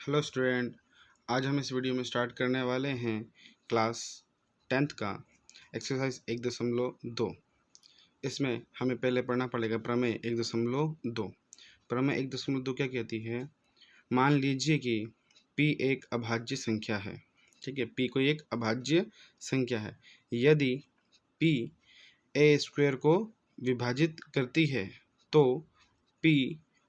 Hello student, आज हम इस वीडियो में स्टार्ट करने वाले हैं क्लास 10th का एक्सरसाइज 1.2। इसमें हमें पहले पढ़ना पड़ेगा प्रमेय 1.2। प्रमेय 1.2 क्या कहती है? मान लीजिए कि p एक अभाज्य संख्या है। ठीक है, p कोई एक अभाज्य संख्या है। यदि p a स्क्वायर को विभाजित करती है तो p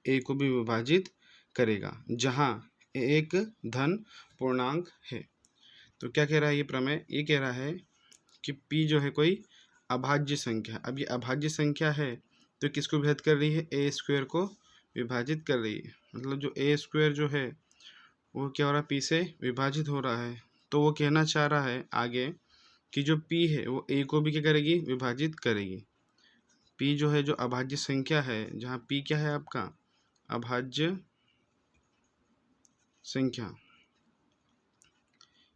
a को भी विभाजित करेगा, जहाँ एक धन पूर्णांक है। तो क्या कह रहा है ये प्रमेय? ये कह रहा है कि p जो है कोई अभाज्य संख्या है। अब ये अभाज्य संख्या है तो किसको विभाजित कर रही है? a स्क्वायर को विभाजित कर रही है। मतलब जो a स्क्वायर जो है वो क्या हो रहा है? p से विभाजित हो रहा है। तो वो कहना चाह रहा है आगे कि जो p है वो a को भी क्या करेगी? विभाजित करेगी। p जो है, जो अभाज्य संख्या है, जहाँ p क्या है आपका? अभाज्य संख्या,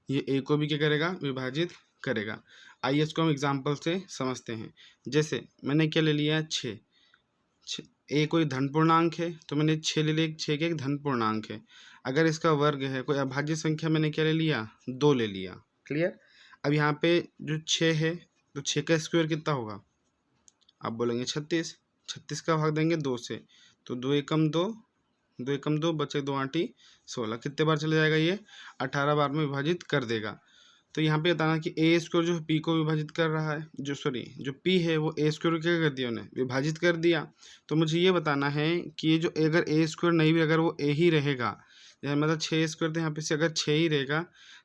ये a को भी क्या करेगा? विभाजित करेगा। आइए इसको हम एग्जाम्पल से समझते हैं। जैसे मैंने क्या ले लिया? 6। a कोई धन पूर्णांक है तो मैंने 6 ले लिया। 6 के एक धन पूर्णांक है। अगर इसका वर्ग है, कोई अभाज्य संख्या, मैंने क्या ले लिया? 2 ले लिया। क्लियर? अब यहाँ पे जो 6 है तो 6 का स्क्वायर कितना होगा? आप बोलेंगे 36। 36 का भाग देंगे 2 से, तो 2 एकम 2, 2 एकम 2, बचे 2 आठी 16। कितने बार चले जाएगा? ये 18 बार में विभाजित कर देगा। तो यहाँ पे बताना कि ए स्क्वायर जो पी को विभाजित कर रहा है, जो पी है वो ए स्क्वायर को क्या कर दिया? उन्हें विभाजित कर दिया। तो मुझे ये बताना है कि ये जो अगर ए स्क्वायर नहीं भी, अगर वो ए ही रहेगा, जैसे मतलब 6 स्क्वायर, तो यहाँ पे से अगर 6 ही रहेगा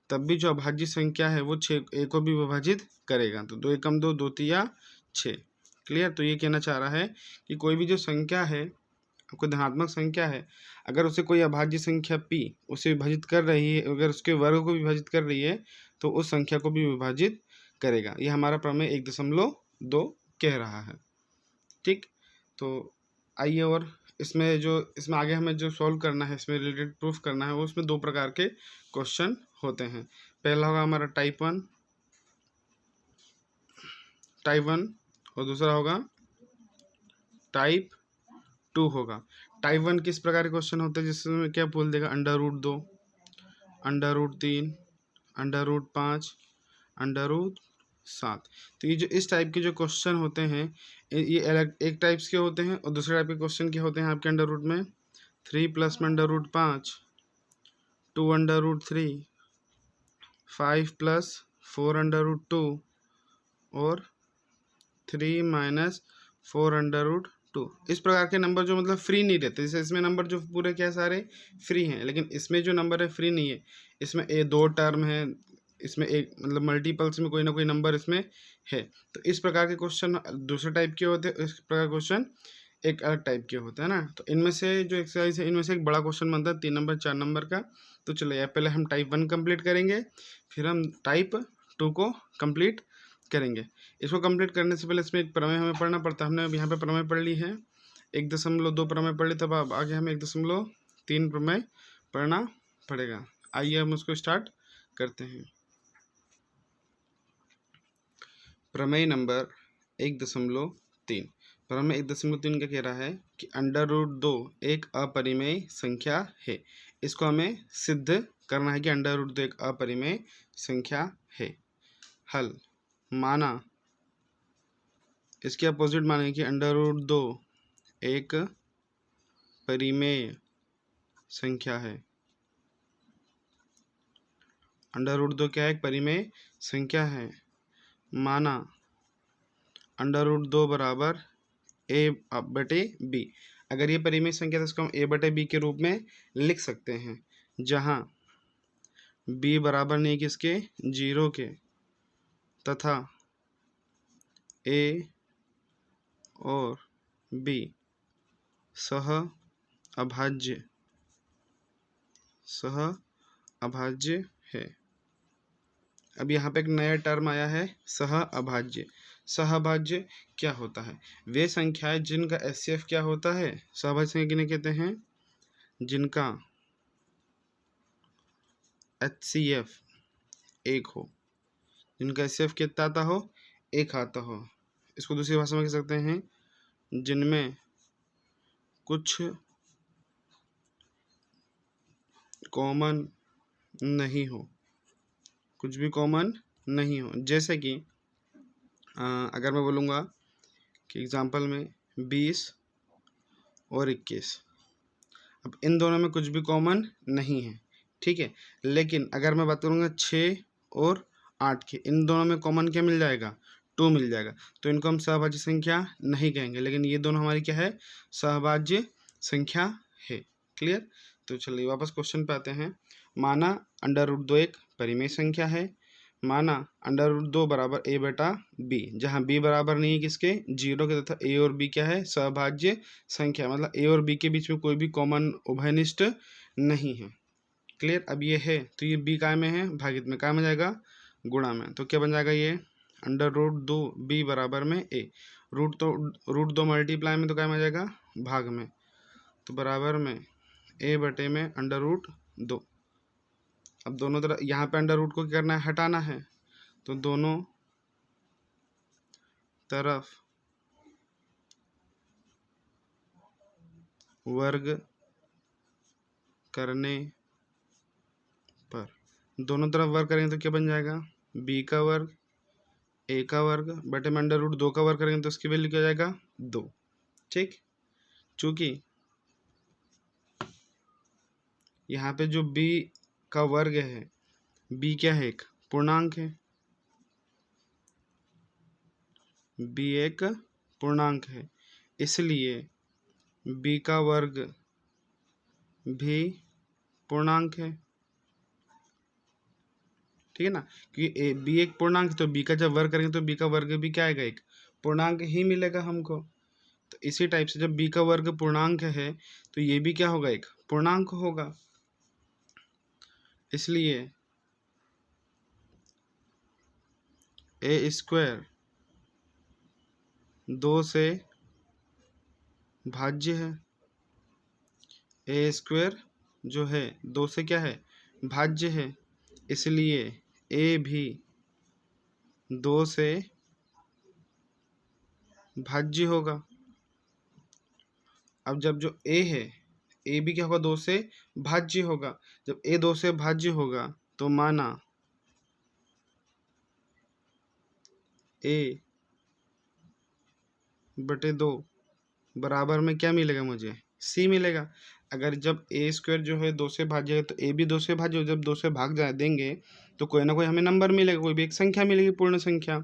तब भी जो अभाज्य संख्या है वो 6 ए को भी विभाजित करेगा। तो 2 एकम 2, 2 तिया 6। क्लियर? तो ये कहना चाह रहा है कि कोई भी जो संख्या है, कोई धनात्मक संख्या है, अगर उसे कोई अभाज्य संख्या p उसे विभाजित कर रही है, अगर उसके वर्ग को विभाजित कर रही है तो उस संख्या को भी विभाजित करेगा। यह हमारा प्रमेय 1.2 कह रहा है। ठीक, तो आइए, और इसमें आगे हमें जो सॉल्व करना है, इसमें रिलेटेड प्रूफ करना है, वो उसमें 2 प्रकार के क्वेश्चन होते हैं। पहला होगा हमारा टाइप 1 और दूसरा होगा टाइप 2 होगा। टाइप 1 किस प्रकार के क्वेश्चन होते हैं? जिसमें क्या बोल देगा? √2, √3, √5, √7। तो ये जो इस टाइप के जो क्वेश्चन होते हैं, ये अलग एक टाइप्स के होते हैं। और दूसरे टाइप के क्वेश्चन क्या होते हैं आपके अंडर रूट में? 3 प्लस में √5, 2 √3, 5 प्लस 4 √2 और 3 माइनस 4 √2। इस प्रकार के नंबर जो मतलब फ्री नहीं रहते। जैसे इसमें नंबर जो पूरे क्या सारे फ्री हैं, लेकिन इसमें जो नंबर है फ्री नहीं है। इसमें 2 टर्म है, इसमें एक मतलब मल्टीपल्स में कोई ना कोई नंबर इसमें है। तो इस प्रकार के क्वेश्चन दूसरे टाइप के होते हैं, इस प्रकार क्वेश्चन एक अलग टाइप के होते हैं ना। तो इनमें से जो एक्सरसाइज है, इनमें से एक बड़ा क्वेश्चन बनता है 3 नंबर 4 नंबर का। तो चलिए पहले हम टाइप 1 कंप्लीट करेंगे, फिर हम टाइप 2 को कंप्लीट करेंगे। इसको कंप्लीट करने से पहले इसमें एक प्रमेय हमें पढ़ना पड़ता है। हमने अब यहाँ पे प्रमेय पढ़ ली है, 1.2 प्रमेय पढ़ ली, तब अब आगे हमें 1.3 प्रमेय पढ़ना पड़ेगा। आइए हम उसको स्टार्ट करते हैं। प्रमेय नंबर 1.3। प्रमेय 1.3 क्या कह रहा है कि √2 एक अपरिमेय संख्या है। इसको हमें सिद्ध करना है कि √2 एक अपरिमेय संख्या है। हल माना, इसके अपोजिट माने कि √2 एक परिमेय संख्या है। √2 क्या है? एक परिमेय संख्या है। माना √2 बराबर a/b। अगर ये परिमेय संख्या है तो इसको हम a/b के रूप में लिख सकते हैं, जहाँ b बराबर नहीं किसके? 0 के, तथा a और b सह अभाज्य है। अब यहाँ पे एक नया टर्म आया है, सहअभाज्य। सहअभाज्य क्या होता है? वे संख्याएं जिनका HCF क्या होता है? सहअभाज्य संख्या किन्हें कहते हैं? जिनका HCF 1 हो, जिनका HCF कितना आता हो? 1 आता हो। इसको दूसरी भाषा में कह सकते हैं जिनमें कुछ कॉमन नहीं हो, कुछ भी कॉमन नहीं हो। जैसे कि अगर मैं बोलूँगा कि एग्जांपल में 20 और 21, अब इन दोनों में कुछ भी कॉमन नहीं है, ठीक है। लेकिन अगर मैं बात करूँगा 6 और 8 की, इन दोनों में कॉमन क्या मिल जाएगा, 2 मिल जाएगा, तो इनको हम सहभाज्य संख्या नहीं कहेंगे, लेकिन ये दोनों हमारी क्या है, सहभाज्य संख्या है। क्लियर। तो चलिए वापस क्वेश्चन पे आते हैं। माना √2 एक परिमेय संख्या है, माना √2 बराबर a बटा b, जहाँ b बराबर नहीं है किसके, 0 के, तथा a और b क्या है, सहभाज्य संख्या, मतलब a और b के बीच में कोई भी कॉमन उभयनिष्ठ नहीं है। क्लियर। अब ये है तो ये b काय में है, भागित में, काय में जाएगा, गुणा में, तो क्या बन जाएगा ये √2 b बराबर में a, √2 मल्टीप्लाई में तो काय में जाएगा, भाग में, तो बराबर में a बटे में √2। अब दोनों तरफ यहाँ पे √ को क्या करना है, हटाना है, तो दोनों तरफ वर्ग करने पर, दोनों तरफ वर्ग करेंगे तो क्या बन जाएगा, b का वर्ग a का वर्ग बटे में √2 का वर्ग करेंगे तो उसकी वैल्यू क्या जाएगा, 2। ठीक। चूंकि यहाँ पे जो b का वर्ग है, b क्या है, एक पूर्णांक है, b एक पूर्णांक है, इसलिए b का वर्ग भी पूर्णांक है। ठीक है ना, क्योंकि b एक पूर्णांक, तो b का जब वर्ग करेंगे तो b का वर्ग भी क्या आएगा, एक पूर्णांक ही मिलेगा हमको। तो इसी टाइप से जब b का वर्ग पूर्णांक है तो ये भी क्या होगा, एक पूर्णांक होगा। इसलिए a² 2 से भाज्य है, a² जो है 2 से क्या है, भाज्य है, इसलिए a भी 2 से भाज्य होगा। अब जब जो a है, a भी क्या होगा, 2 से भाज्य होगा। जब a 2 से भाज्य होगा तो माना a बटे 2 बराबर में क्या मिलेगा, मुझे c मिलेगा। अगर जब a² जो है 2 से भाज्य है तो a भी 2 से भाज्य हो, जब 2 से भाग जा देंगे तो कोई ना कोई हमें नंबर मिलेगा, कोई भी एक संख्या मिलेगी, पूर्ण संख्या,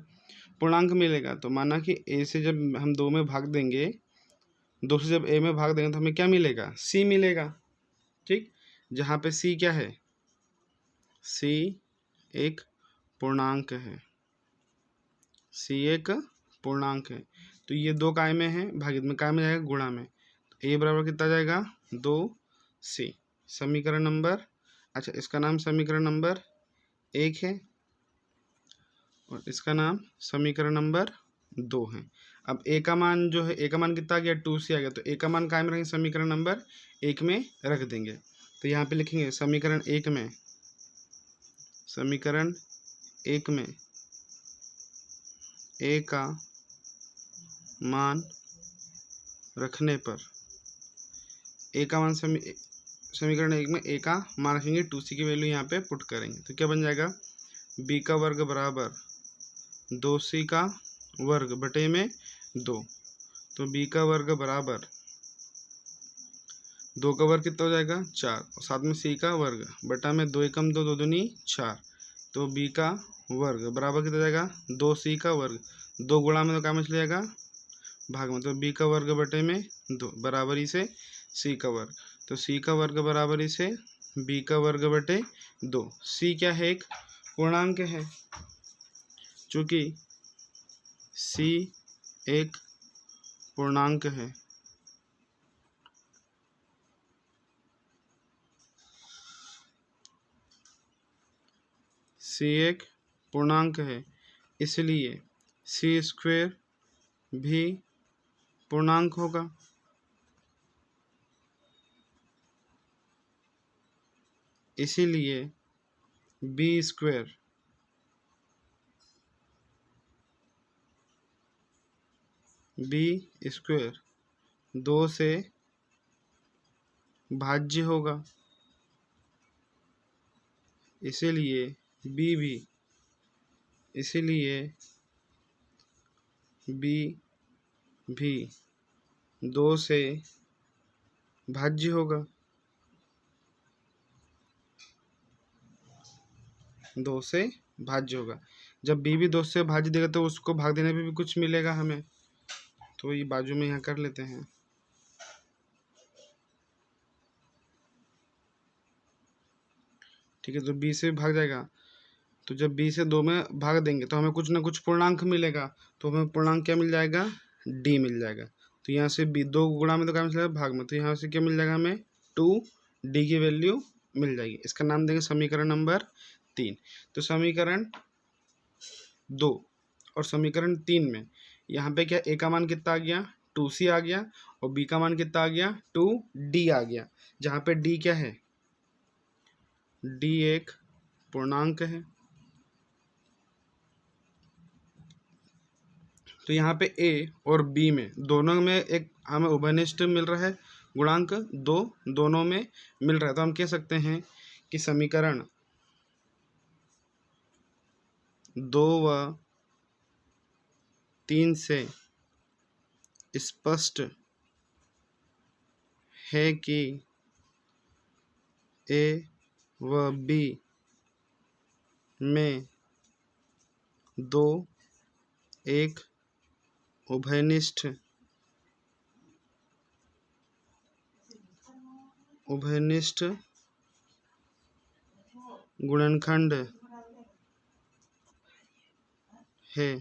पूर्णांक मिलेगा। तो माना कि a से जब हम 2 में भाग देंगे, 2 से जब a में भाग देंगे तो हमें क्या मिलेगा, c मिलेगा। ठीक। जहाँ पे c क्या है, c एक पूर्णांक है, c एक पूर्णांक है, तो ये 2 काय में है, भागित में, काय में जाएगा, गुणा में, तो a बराबर कितना जाएगा, 2c। समीकरण नंबर, अच्छा इसका नाम समीकरण नंबर 1 है और इसका नाम समीकरण नंबर 2 है। अब a का मान जो है, a का मान कितना आ गया, 2c आ गया, तो a का मान काय में रखेंगे, समीकरण नंबर 1 में रख देंगे। तो यहाँ पे लिखेंगे समीकरण 1 में, समीकरण 1 में a का मान रखने पर, a का मान समीकरण 1 में a का मान रखेंगे, 2c की वैल्यू यहाँ पे पुट करेंगे, तो क्या बन जाएगा, b का वर्ग बराबर 2c का वर्ग बटे में 2, तो b का वर्ग बराबर 2 का वर्ग कितना हो जाएगा, 4, और साथ में c का वर्ग बटा में 2 एकम 2, 2 दूनी 4, तो b का वर्ग बराबर कितना जाएगा, 2c का वर्ग, 2 गुणा में तो क्या में चले जाएगा, भाग में, तो b का वर्ग बटे में 2 बराबरी से c का वर्ग, तो c का वर्ग बराबरी से b का वर्ग बटे 2। c क्या है, एक पूर्णांक है, चूँकि c एक पूर्णांक है, c एक पूर्णांक है, इसलिए c² भी पूर्णांक होगा। इसीलिए b² 2 से भाज्य होगा। इसीलिए बी भी 2 से भाज्य होगा। 2 से भाज्य होगा। जब बी भी 2 से भाज्य देगा तो उसको भाग देने पे भी कुछ मिलेगा हमें, तो ये बाजू में यहाँ कर लेते हैं। ठीक है, तो बी से भाग जाएगा, तो जब बी से 2 में भाग देंगे तो हमें कुछ ना कुछ पूर्णांक मिलेगा, तो हमें पूर्णांक क्या मिल जाएगा, डी मिल जाएगा। तो यहाँ से बी 2 गुणा में तो क्या मिल जाएगा, भाग में, तो यहाँ से क्या मिल जाएगा हमें 2, डी की वैल्यू मिल जाएगी। इसका नाम देंगे समीकरण नंबर 3। तो समीकरण 2 और समीकरण 3 में यहाँ पे क्या ए का मान कितना आ गया, 2c आ गया, और बी का मान कितना आ गया, 2d आ गया, जहाँ पे d क्या है, d एक पूर्णांक है। तो यहाँ पे ए और बी में दोनों में एक हमें उभयनिष्ठ मिल रहा है, गुणांक 2 दोनों में मिल रहा है, तो हम कह सकते हैं कि समीकरण 2 व 3 से स्पष्ट है कि ए व बी में 2 एक उभयनिष्ठ गुणनखंड है,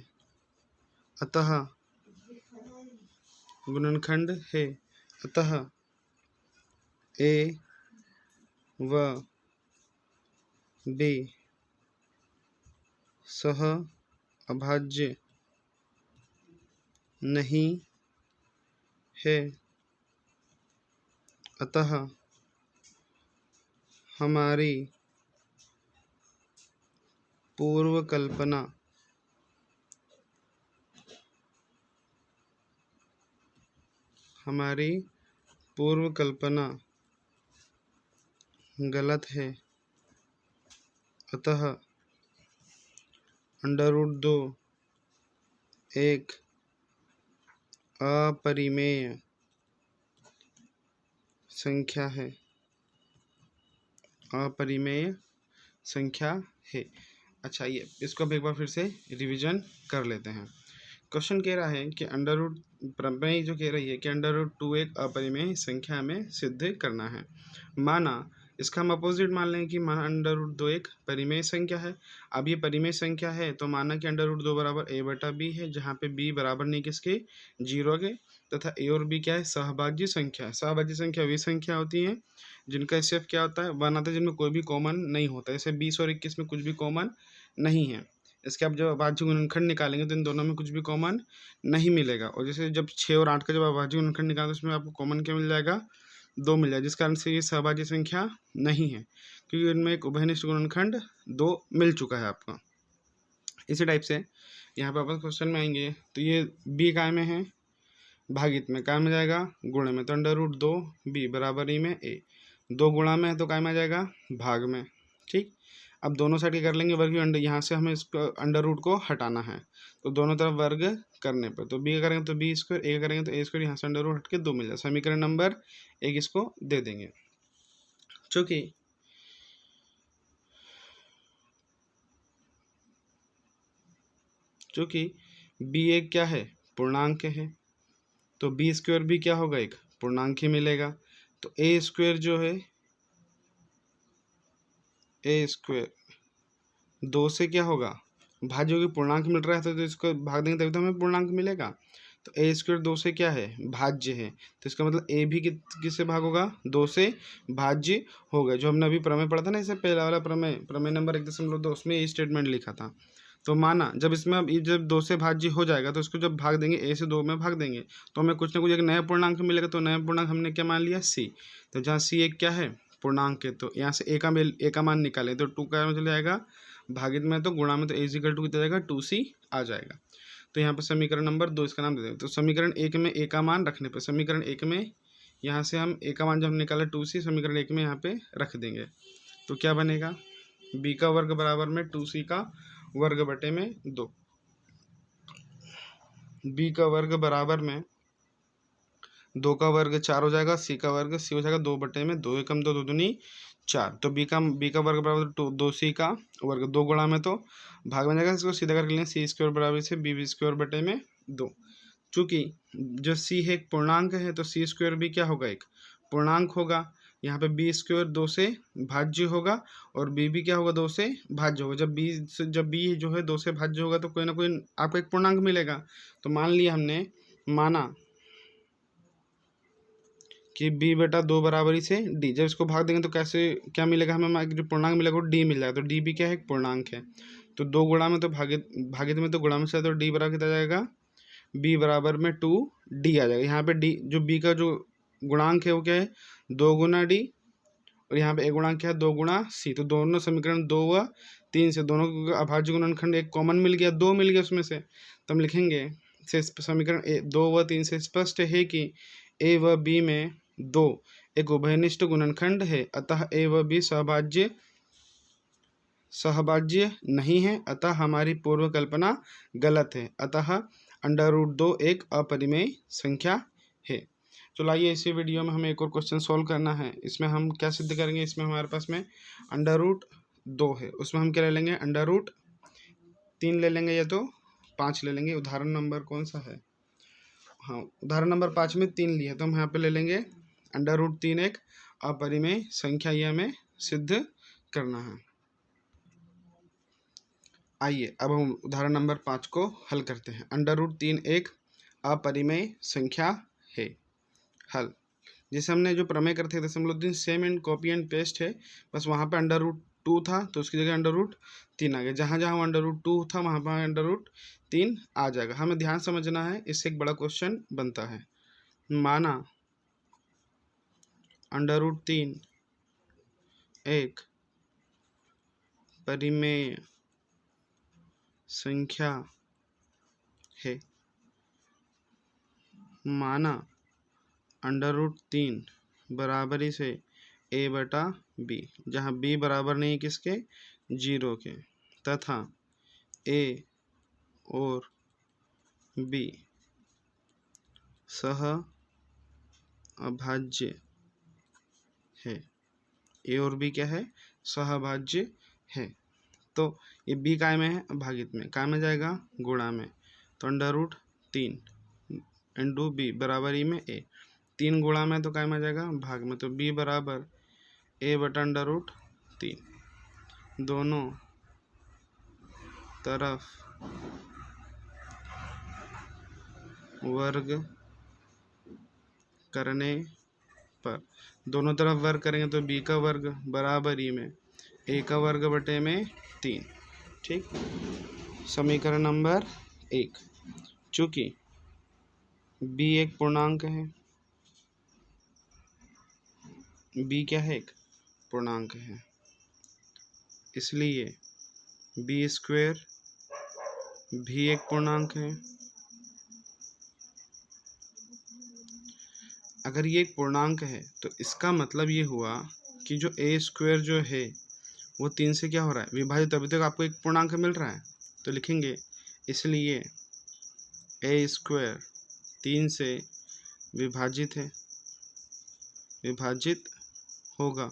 अतः ए व बी सह अभाज्य नहीं है, अतः हमारी पूर्व कल्पना गलत है, अतः √2 एक अपरिमेय संख्या है। अच्छा, ये इसको अब एक बार फिर से रिवीजन कर लेते हैं। क्वेश्चन कह रहा है कि प्रमेय जो कह रही है कि √2 एक अपरिमेय संख्या में सिद्ध करना है। माना, इसका हम अपोजिट मान लें कि माना √2 एक परिमेय संख्या है। अब ये परिमेय संख्या है तो माना कि √2 बराबर a/b है, जहाँ पे b बराबर नहीं किसके, 0 के, तथा a और b क्या है, सहभाज्य संख्या है। सहभाज्य संख्या वे संख्या होती हैं जिनका एसएफ क्या होता है, 1 आता है, जिनमें कोई भी कॉमन नहीं होता। जैसे 20 और 21 में कुछ भी कॉमन नहीं है। इसके आप जब अभाज्य गुणनखंड निकालेंगे तो इन दोनों में कुछ भी कॉमन नहीं मिलेगा। और जैसे जब 6 और 8 का जब अभाज्य गुणनखंड निकालेंगे तो उसमें आपको कॉमन क्या मिल जाएगा, 2 मिल जाएगा, जिस कारण से ये सहभाज्य संख्या नहीं है, क्योंकि इनमें एक उभयनिष्ठ गुणनखंड 2 मिल चुका है आपका। इसी टाइप से यहाँ पे अपन क्वेश्चन में आएंगे तो ये b काय में है, भागित में, काय में जाएगा, गुण में, तो √2 b बराबरी में a, 2 गुणा में है तो काय में आ जाएगा, भाग में। ठीक, अब दोनों साइड क्या कर लेंगे, वर्ग, यहाँ से हमें इसको √ को हटाना है, तो दोनों तरफ वर्ग करने पर तो b का करेंगे तो b स्क्वायर, a का करेंगे तो a स्क्वायर, यहाँ से √ हट के 2 मिल जाए। समीकरण नंबर 1 इसको दे देंगे। चूँकि b एक क्या है, पूर्णांक है, तो b स्क्वायर भी क्या होगा, एक पूर्णांक ही मिलेगा। तो a स्क्वायर जो है, a स्क्वायर 2 से क्या होगा, भाज्य होगी, पूर्णांक मिल रहा है तो इसको भाग देंगे तभी तो हमें पूर्णांक मिलेगा। तो a स्क्वायर 2 से क्या है, भाज्य है, तो इसका मतलब a भी किससे भाग होगा, 2 से भाज्य होगा। जो हमने अभी प्रमेय पढ़ा था ना, इससे पहला वाला प्रमेय नंबर 1.2, उसमें ये स्टेटमेंट लिखा था। तो माना जब इसमें अब जब 2 से भाज्य हो जाएगा तो इसको जब भाग देंगे, a से 2 में भाग देंगे तो हमें कुछ ना कुछ एक नया पूर्णांक मिलेगा। तो नया पूर्णांक हमने क्या मान लिया, c। तो जहाँ c एक क्या है, पूर्णांक है, तो यहाँ से a का मान निकालें तो 2 का चल जाएगा, भागित में तो गुणा में, तो a = 2 कितना जाएगा, 2c आ जाएगा। तो यहाँ पर समीकरण नंबर 2 इसका नाम दे देंगे। तो समीकरण 1 में a का मान रखने पर, समीकरण 1 में यहाँ से हम a का मान जब निकाला 2c, समीकरण 1 में यहाँ पे रख देंगे तो क्या बनेगा, बी का वर्ग बराबर में 2c का वर्ग बटे में 2। बी का वर्ग बराबर में 2 का वर्ग 4 हो जाएगा, सी का वर्ग सी हो जाएगा 2 बटे में 2, एकम 2, 2 दूनी 4। तो बी का वर्ग बराबर 2c का वर्ग 2 गुणा में तो भाग बन जाएगा, इसको सीधा करके लें सी स्क्वायर बराबर से बी स्क्वायर बटे में 2। चूँकि जो सी है एक पूर्णांक है तो सी स्क्वायर भी क्या होगा, एक पूर्णांक होगा। यहाँ पे बी स्क्वायर 2 से भाज्य होगा और बी भी क्या होगा 2 से भाज्य होगा। जब बी जो है 2 से भाज्य होगा तो कोई ना कोई आपको एक पूर्णांक मिलेगा। तो मान लिया हमने, माना कि b बटा 2 बराबरी से d, जब इसको भाग देंगे तो कैसे क्या मिलेगा हमें, जो पूर्णांक मिलेगा वो d मिल जाएगा। तो d भी क्या है, एक पूर्णांक है। तो 2 गुणा में तो भागित में तो गुणा में से, तो d बराबर कितना जाएगा, b बराबर में 2d आ जाएगा। यहाँ पे d जो b का जो गुणांक है वो क्या है, 2 गुना d, और यहाँ पे एक गुणांक क्या है 2 गुणा c। तो दोनों समीकरण 2 व 3 से दोनों का अभाज्य गुणनखंड एक कॉमन मिल गया, 2 मिल गया उसमें से। तो हम लिखेंगे से समीकरण 2 व 3 से स्पष्ट है कि a व b में 2 एक उभयनिष्ठ गुणनखंड है, अतः a व b सहभाज्य नहीं है, अतः हमारी पूर्व कल्पना गलत है, अतः √2 एक अपरिमेय संख्या है। तो लाइए इसी वीडियो में हमें एक और क्वेश्चन सॉल्व करना है। इसमें हम क्या सिद्ध करेंगे, इसमें हमारे पास में √2 है, उसमें हम क्या ले लेंगे, √3 ले लेंगे या तो 5 ले लेंगे। उदाहरण नंबर कौन सा है, हाँ उदाहरण नंबर 5 में 3 लिया, तो हम यहाँ पे ले लेंगे √3 एक अपरिमेय संख्या, ये हमें सिद्ध करना है। आइए अब हम उदाहरण नंबर 5 को हल करते हैं। √3 एक अपरिमेय संख्या है। हल, जैसे हमने जो प्रमेय करते थे दशमलव same and copy and paste है, बस वहाँ पे √2 था तो उसकी जगह √3 आ गया। जहाँ जहाँ √2 था वहाँ पर √3 आ जाएगा। हमें ध्यान समझना है, इससे एक बड़ा क्वेश्चन बनता है। माना √3 एक परिमेय संख्या है। माना √3 बराबरी से a बटा b, जहाँ b बराबर नहीं किसके, 0 के, तथा a और b सह अभाज्य है। a और b क्या है, सहभाज्य है। तो ये b काय में है, भागित में, काय में जाएगा, गुणा में। तो √3 इंटू b बराबरी में a, 3 गुणा में तो काय में जाएगा, भाग में। तो b बराबर a बटा √3, दोनों तरफ वर्ग करने पर, दोनों तरफ वर्ग करेंगे तो b का वर्ग बराबरी में a का वर्ग बटे में 3। ठीक, समीकरण नंबर 1, चूँकि b एक पूर्णांक है, b क्या है, एक पूर्णांक है, इसलिए b स्क्वायर भी एक पूर्णांक है। अगर ये एक पूर्णांक है तो इसका मतलब ये हुआ कि जो a स्क्वायर जो है वो 3 से क्या हो रहा है, विभाजित। अभी तक आपको एक पूर्णांक मिल रहा है तो लिखेंगे इसलिए a स्क्वायर 3 से विभाजित है, विभाजित होगा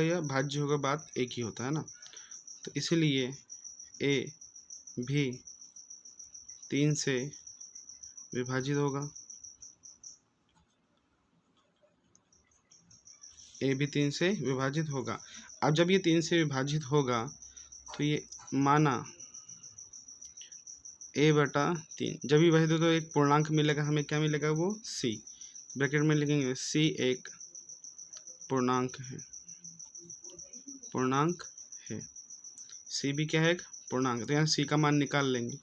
या भाज्य होगा, बात एक ही होता है ना। तो इसलिए a भी 3 से विभाजित होगा, a भी 3 से विभाजित होगा। अब जब ये 3 से विभाजित होगा तो ये माना a बटा 3, जब भी विभाजित हो तो एक पूर्णांक मिलेगा, हमें क्या मिलेगा, वो c, ब्रैकेट में लिखेंगे c एक पूर्णांक है, c भी क्या है, एक पूर्णांक। तो यहाँ c का मान निकाल लेंगे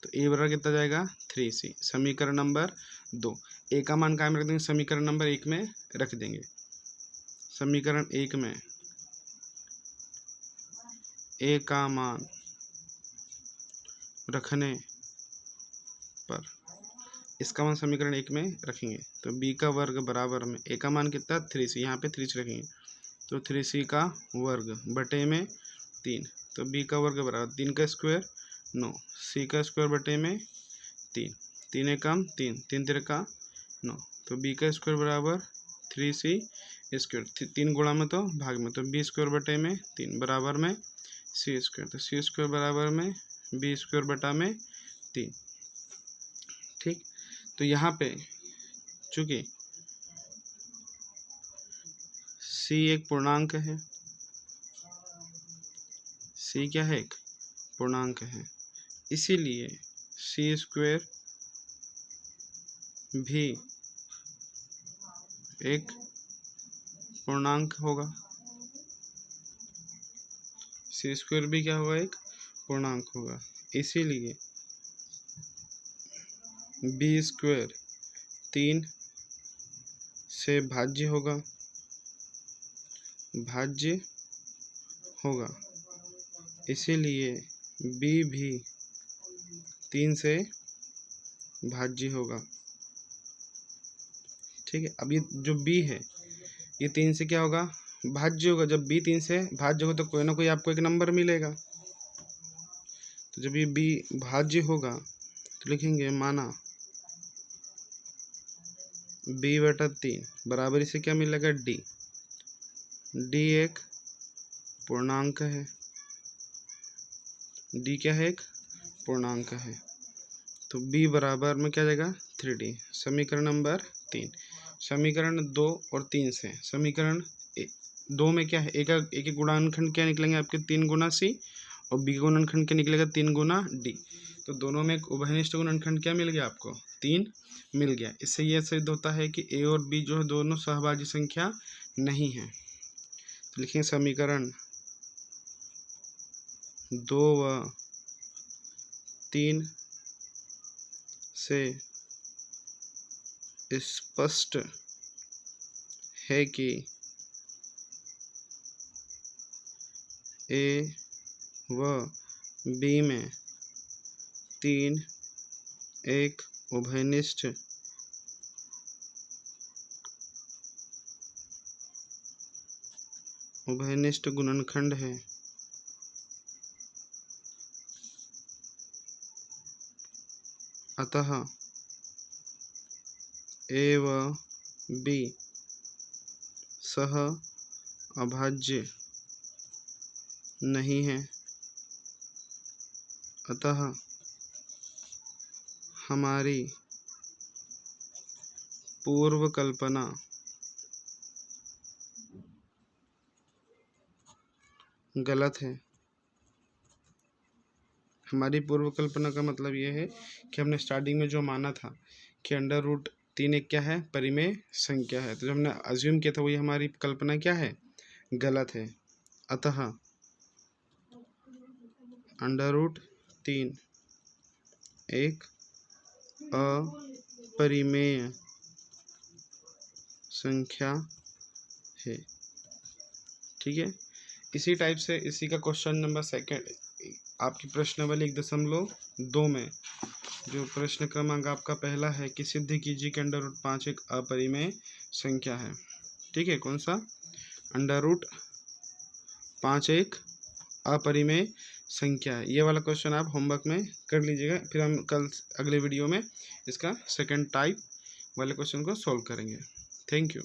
तो a बराबर कितना जाएगा, 3c। समीकरण नंबर 2, a का मान कायम रख देंगे, समीकरण नंबर 1 में रख देंगे। समीकरण 1 में a का मान रखने पर इसका मान समीकरण 1 में रखेंगे तो b का वर्ग बराबर में a का मान कितना, 3c, यहाँ पे 3c रखेंगे तो 3c का वर्ग बटे में 3, तो b का वर्ग बराबर 3 का स्क्वायर 9, c का स्क्वायर बटे में 3, 3 एकम 3, 3 तिरे का 9, तो b का स्क्वायर बराबर 3c स्क्वायर, 3 गुणा में तो भाग में, तो b स्क्वायर बटे में 3 बराबर में c स्क्वायर, तो c स्क्वायर बराबर में b स्क्वायर बटा में 3। ठीक, तो यहाँ पे चूँकि c एक पूर्णांक है, c क्या है, एक पूर्णांक है, इसीलिए c स्क्वायर भी एक पूर्णांक होगा, c स्क्वायर भी क्या होगा, एक पूर्णांक होगा, इसीलिए b स्क्वायर 3 से भाज्य होगा, इसीलिए b भी 3 से भाज्य होगा। ठीक है, अब ये जो b है ये 3 से क्या होगा, भाज्य होगा। जब b 3 से भाज्य हो तो कोई ना कोई आपको एक नंबर मिलेगा, तो जब ये b भाज्य होगा तो लिखेंगे माना b बटा 3 बराबर इसे क्या मिलेगा, d एक पूर्णांक है, d क्या है, एक पूर्णांक है, तो b बराबर में क्या जाएगा 3d। समीकरण नंबर 3, समीकरण 2 और 3 से समीकरण 2 में क्या है, एक गुणनखंड क्या निकलेंगे आपके 3 गुना c, और b गुणनखंड क्या निकलेगा 3 गुना d, तो दोनों में एक उभयनिष्ठ गुणनखंड क्या मिल गया आपको, 3 मिल गया। इससे यह सिद्ध होता है कि a और b जो है दोनों सहभाज्य संख्या नहीं है। तो लिखेंगे समीकरण 2 व 3 से स्पष्ट है कि a व b में 3 एक उभयनिष्ठ गुणनखंड है। अतः a व b सह अभाज्य नहीं है। अतः हमारी पूर्व कल्पना गलत है। हमारी पूर्व कल्पना का मतलब ये है कि हमने स्टार्टिंग में जो माना था कि √3 एक क्या है, परिमेय संख्या है, तो जो हमने अज्यूम किया था वही हमारी कल्पना क्या है, गलत है। अतः √3 एक अपरिमेय संख्या है। ठीक है, इसी टाइप से इसी का क्वेश्चन नंबर 2 आपकी प्रश्नावली 1.2 में जो प्रश्न क्रमांक आपका पहला है कि सिद्ध कीजिए कि √5 एक अपरिमेय संख्या है। ठीक है, कौन सा, √5 एक अपरिमेय संख्या है, ये वाला क्वेश्चन आप होमवर्क में कर लीजिएगा। फिर हम कल अगले वीडियो में इसका सेकंड टाइप वाले क्वेश्चन को सॉल्व करेंगे। Thank you.